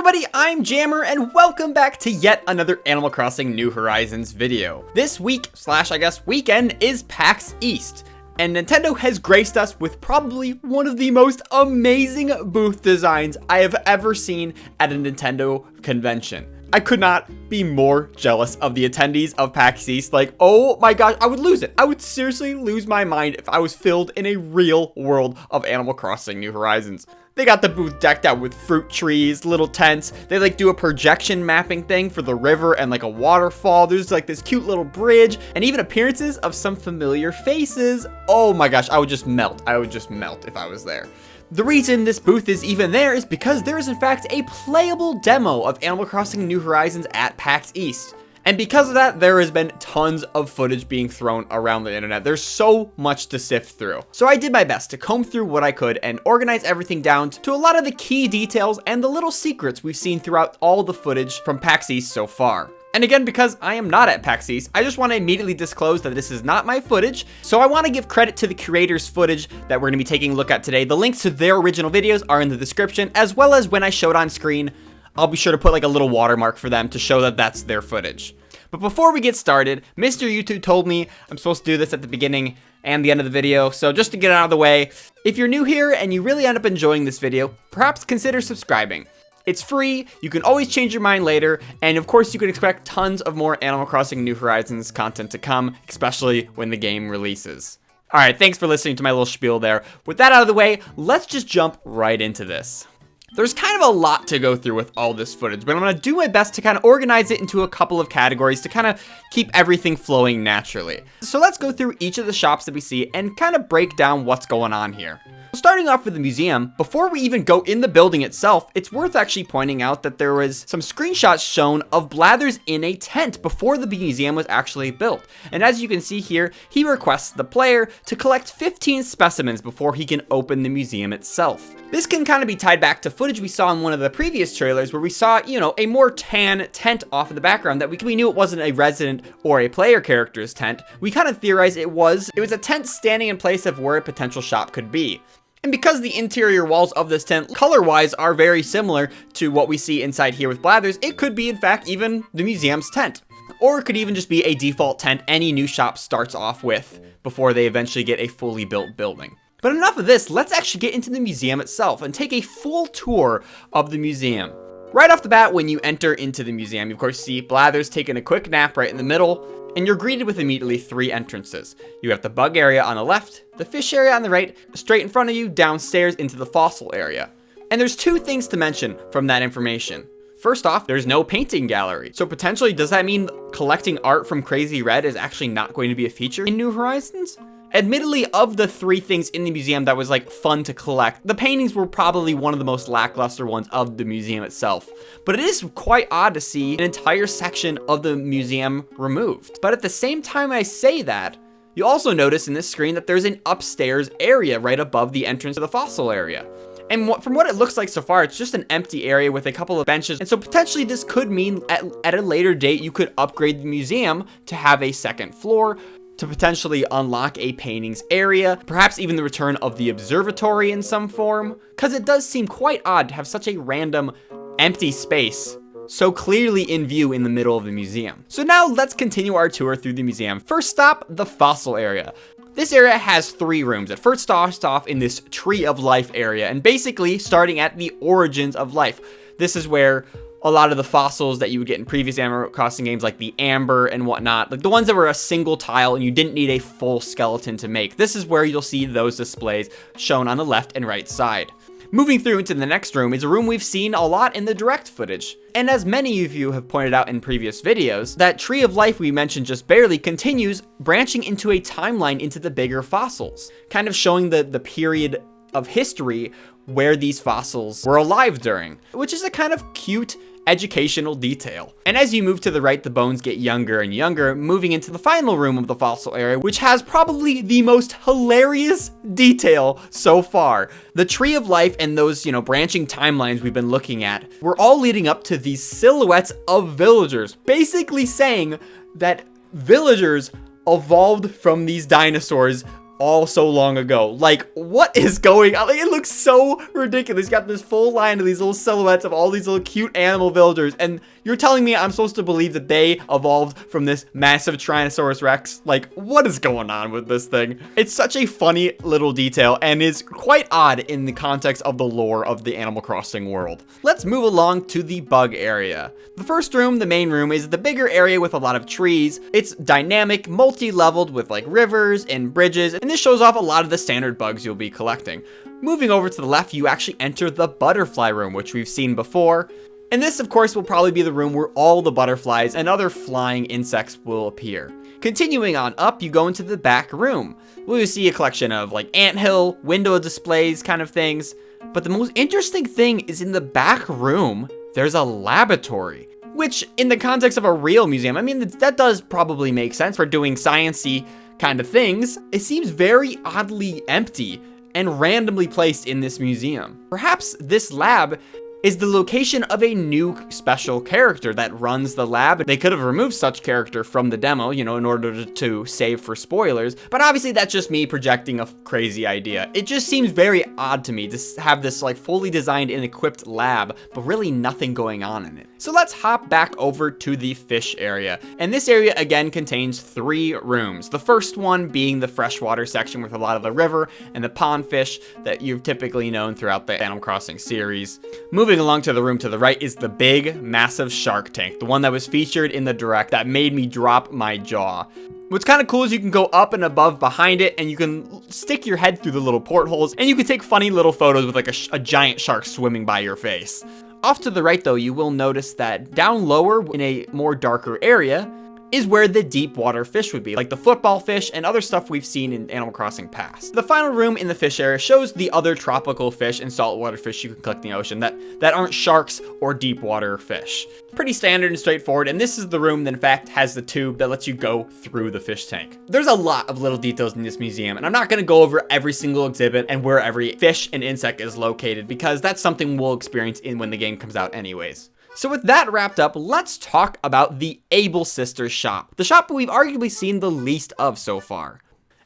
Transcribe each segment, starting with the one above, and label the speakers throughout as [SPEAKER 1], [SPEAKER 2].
[SPEAKER 1] everybody, I'm Jammer and welcome back to yet another Animal Crossing New Horizons video. This week / I guess weekend is PAX East, and Nintendo has graced us with probably one of the most amazing booth designs I have ever seen at a Nintendo convention. I could not be more jealous of the attendees of PAX East. Like, oh my gosh, I would lose it. I would seriously lose my mind if I was filled in a real world of Animal Crossing New Horizons. They got the booth decked out with fruit trees, little tents. They like do a projection mapping thing for the river and like a waterfall. There's like this cute little bridge and even appearances of some familiar faces. Oh my gosh, I would just melt. I would just melt if I was there. The reason this booth is even there is because there is in fact a playable demo of Animal Crossing New Horizons at PAX East. And because of that, there has been tons of footage being thrown around the internet. There's so much to sift through. So I did my best to comb through what I could and organize everything down to a lot of the key details and the little secrets we've seen throughout all the footage from PAX East so far. And again, because I am not at PAX East, I just want to immediately disclose that this is not my footage. So I want to give credit to the creators' footage that we're going to be taking a look at today. The links to their original videos are in the description, as well as when I showed on screen, I'll be sure to put like a little watermark for them to show that that's their footage. But before we get started, Mr. YouTube told me I'm supposed to do this at the beginning and the end of the video. So just to get it out of the way, if you're new here and you really end up enjoying this video, perhaps consider subscribing. It's free, you can always change your mind later, and of course you can expect tons of more Animal Crossing New Horizons content to come, especially when the game releases. Alright, thanks for listening to my little spiel there. With that out of the way, let's just jump right into this. There's kind of a lot to go through with all this footage, but I'm going to do my best to kind of organize it into a couple of categories to kind of keep everything flowing naturally. So let's go through each of the shops that we see and kind of break down what's going on here. Starting off with the museum, before we even go in the building itself, it's worth actually pointing out that there was some screenshots shown of Blathers in a tent before the museum was actually built. And as you can see here, he requests the player to collect 15 specimens before he can open the museum itself. This can kind of be tied back to footage we saw in one of the previous trailers where we saw, a more tan tent off in the background that we knew it wasn't a resident or a player character's tent. We kind of theorized it was a tent standing in place of where a potential shop could be. And because the interior walls of this tent, color-wise, are very similar to what we see inside here with Blathers, it could be, in fact, even the museum's tent. Or it could even just be a default tent any new shop starts off with before they eventually get a fully built building. But enough of this, let's actually get into the museum itself and take a full tour of the museum. Right off the bat, when you enter into the museum, you of course see Blathers taking a quick nap right in the middle, and you're greeted with immediately 3 entrances. You have the bug area on the left, the fish area on the right, straight in front of you, downstairs into the fossil area. And there's 2 things to mention from that information. First off, there's no painting gallery. So potentially, does that mean collecting art from Crazy Red is actually not going to be a feature in New Horizons? Admittedly, of the 3 things in the museum that was like fun to collect, the paintings were probably one of the most lackluster ones of the museum itself. But it is quite odd to see an entire section of the museum removed. But at the same time I say that, you also notice in this screen that there's an upstairs area right above the entrance to the fossil area. And from what it looks like so far, it's just an empty area with a couple of benches. And so potentially this could mean at a later date, you could upgrade the museum to have a second floor, to potentially unlock a paintings area, perhaps even the return of the observatory in some form, because it does seem quite odd to have such a random empty space so clearly in view in the middle of the museum. So now let's continue our tour through the museum. First stop, the fossil area. This area has 3 rooms. It first starts off in this Tree of Life area, and basically starting at the origins of life. This is where a lot of the fossils that you would get in previous Animal Crossing games, like the amber and whatnot, like the ones that were a single tile and you didn't need a full skeleton to make. This is where you'll see those displays shown on the left and right side. Moving through into the next room is a room we've seen a lot in the direct footage. And as many of you have pointed out in previous videos, that Tree of Life we mentioned just barely continues branching into a timeline into the bigger fossils, kind of showing the period of history where these fossils were alive during, which is a kind of cute educational detail. And as you move to the right, the bones get younger and younger, moving into the final room of the fossil area, which has probably the most hilarious detail so far. The Tree of Life and those, branching timelines we've been looking at were all leading up to these silhouettes of villagers, basically saying that villagers evolved from these dinosaurs all so long ago. Like, what is going on? Like, it looks so ridiculous. He's got this full line of these little silhouettes of all these little cute animal villagers, and you're telling me I'm supposed to believe that they evolved from this massive Tyrannosaurus Rex? Like, what is going on with this thing? It's such a funny little detail and is quite odd in the context of the lore of the Animal Crossing world. Let's move along to the bug area. The first room, the main room, is the bigger area with a lot of trees. It's dynamic, multi-leveled with like rivers and bridges, and this shows off a lot of the standard bugs you'll be collecting. Moving over to the left, you actually enter the butterfly room, which we've seen before. And this, of course, will probably be the room where all the butterflies and other flying insects will appear. Continuing on up, you go into the back room, where you see a collection of like anthill, window displays kind of things. But the most interesting thing is in the back room, there's a laboratory. Which, in the context of a real museum, I mean, that does probably make sense for doing sciencey kind of things. It seems very oddly empty and randomly placed in this museum. Perhaps this lab is the location of a new special character that runs the lab. They could have removed such character from the demo, you know, in order to save for spoilers, but obviously that's just me projecting a crazy idea. It just seems very odd to me to have this like fully designed and equipped lab, but really nothing going on in it. So let's hop back over to the fish area. And this area again contains 3 rooms. The first one being the freshwater section with a lot of the river and the pond fish that you've typically known throughout the Animal Crossing series. Moving along to the room to the right is the big, massive shark tank, the one that was featured in the direct that made me drop my jaw. What's kind of cool is you can go up and above behind it, and you can stick your head through the little portholes, and you can take funny little photos with like a giant shark swimming by your face. Off to the right though, you will notice that down lower in a more darker area is where the deep water fish would be, like the football fish and other stuff we've seen in Animal Crossing past. The final room in the fish area shows the other tropical fish and saltwater fish you can collect in the ocean that aren't sharks or deep water fish. Pretty standard and straightforward, and this is the room that in fact has the tube that lets you go through the fish tank. There's a lot of little details in this museum, and I'm not gonna go over every single exhibit and where every fish and insect is located, because that's something we'll experience when the game comes out anyways. So with that wrapped up, let's talk about the Able Sisters shop, the shop we've arguably seen the least of so far.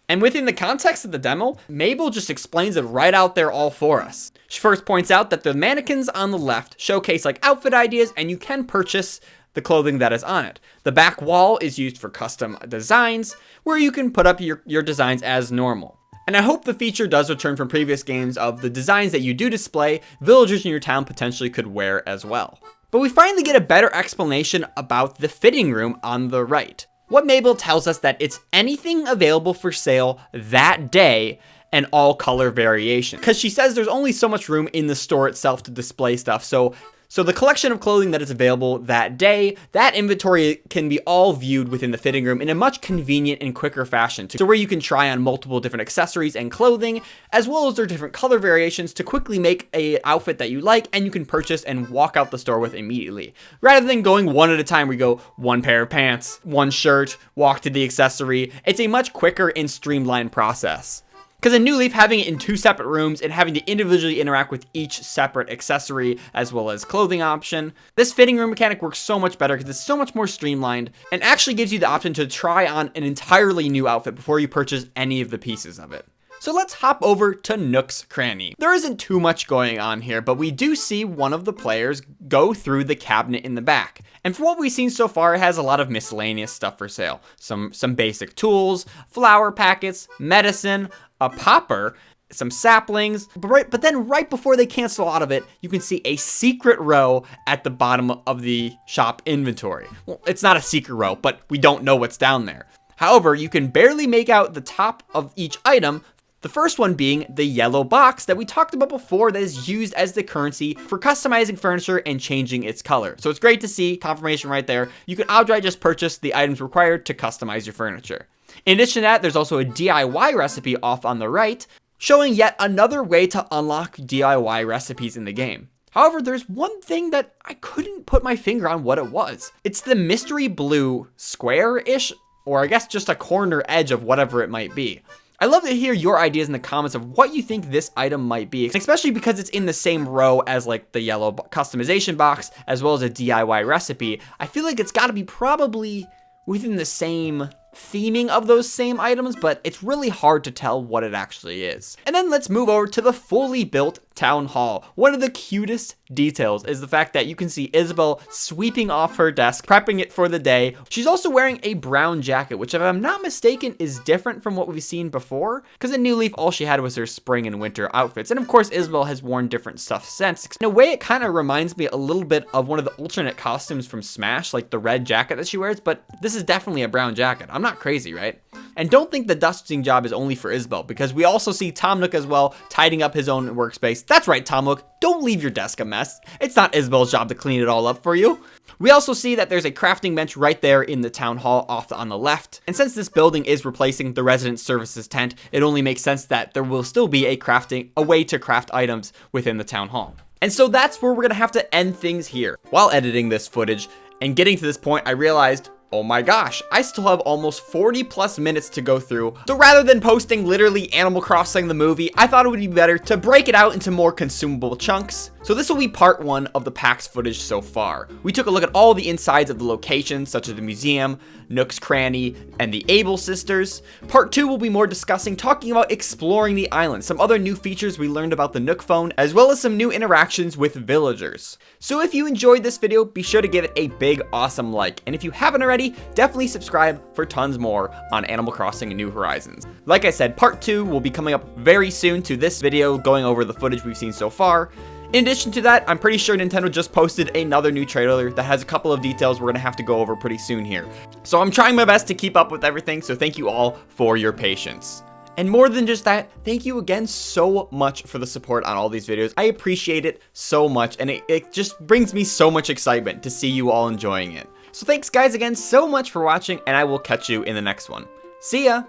[SPEAKER 1] And within the context of the demo, Mabel just explains it right out there all for us. She first points out that the mannequins on the left showcase like outfit ideas, and you can purchase the clothing that is on it. The back wall is used for custom designs, where you can put up your designs as normal. And I hope the feature does return from previous games of the designs that you do display, villagers in your town potentially could wear as well. But we finally get a better explanation about the fitting room on the right. What Mabel tells us that it's anything available for sale that day and all color variation. Because she says there's only so much room in the store itself to display stuff. So the collection of clothing that is available that day, that inventory can be all viewed within the fitting room in a much convenient and quicker fashion, to where you can try on multiple different accessories and clothing, as well as their different color variations to quickly make an outfit that you like and you can purchase and walk out the store with immediately. Rather than going one at a time, we go one pair of pants, one shirt, walk to the accessory. It's a much quicker and streamlined process. Because in New Leaf, having it in 2 separate rooms and having to individually interact with each separate accessory as well as clothing option, this fitting room mechanic works so much better because it's so much more streamlined and actually gives you the option to try on an entirely new outfit before you purchase any of the pieces of it. So let's hop over to Nook's Cranny. There isn't too much going on here, but we do see one of the players go through the cabinet in the back. And from what we've seen so far, it has a lot of miscellaneous stuff for sale. Some basic tools, flower packets, medicine, a popper, some saplings, but then right before they cancel out of it, you can see a secret row at the bottom of the shop inventory. Well, it's not a secret row, but we don't know what's down there. However, you can barely make out the top of each item, the first one being the yellow box that we talked about before that is used as the currency for customizing furniture and changing its color. So it's great to see confirmation right there. You can outright just purchase the items required to customize your furniture. In addition to that, there's also a DIY recipe off on the right, showing yet another way to unlock DIY recipes in the game. However, there's one thing that I couldn't put my finger on what it was. It's the mystery blue square-ish, or I guess just a corner edge of whatever it might be. I'd love to hear your ideas in the comments of what you think this item might be, especially because it's in the same row as like the yellow customization box, as well as a DIY recipe. I feel like it's gotta be probably within the same theming of those same items, but it's really hard to tell what it actually is. And then let's move over to the fully built town hall. One of the cutest details is the fact that you can see Isabel sweeping off her desk, prepping it for the day. She's also wearing a brown jacket, which if I'm not mistaken is different from what we've seen before, because in New Leaf all she had was her spring and winter outfits. And of course Isabel has worn different stuff since. In a way it kind of reminds me a little bit of one of the alternate costumes from Smash, like the red jacket that she wears, but this is definitely a brown jacket. I'm not crazy, right? And don't think the dusting job is only for Isabel, because we also see Tom Nook as well, tidying up his own workspace. That's right, Tom Nook, don't leave your desk a mess. It's not Isabel's job to clean it all up for you. We also see that there's a crafting bench right there in the town hall off on the left. And since this building is replacing the resident services tent, it only makes sense that there will still be a way to craft items within the town hall. And so that's where we're gonna have to end things here. While editing this footage and getting to this point, I realized, oh my gosh, I still have almost 40 plus minutes to go through. So rather than posting literally Animal Crossing the movie, I thought it would be better to break it out into more consumable chunks. So this will be part 1 of the PAX footage so far. We took a look at all the insides of the locations, such as the museum, Nook's Cranny, and the Able sisters. Part 2 will be more discussing, talking about exploring the island, some other new features we learned about the Nook Phone, as well as some new interactions with villagers. So if you enjoyed this video, be sure to give it a big awesome like. And if you haven't already, definitely subscribe for tons more on Animal Crossing New Horizons. Like I said, part 2 will be coming up very soon to this video, going over the footage we've seen so far. In addition to that, I'm pretty sure Nintendo just posted another new trailer that has a couple of details we're going to have to go over pretty soon here. So I'm trying my best to keep up with everything, so thank you all for your patience. And more than just that, thank you again so much for the support on all these videos. I appreciate it so much, and it just brings me so much excitement to see you all enjoying it. So thanks guys again so much for watching, and I will catch you in the next one. See ya!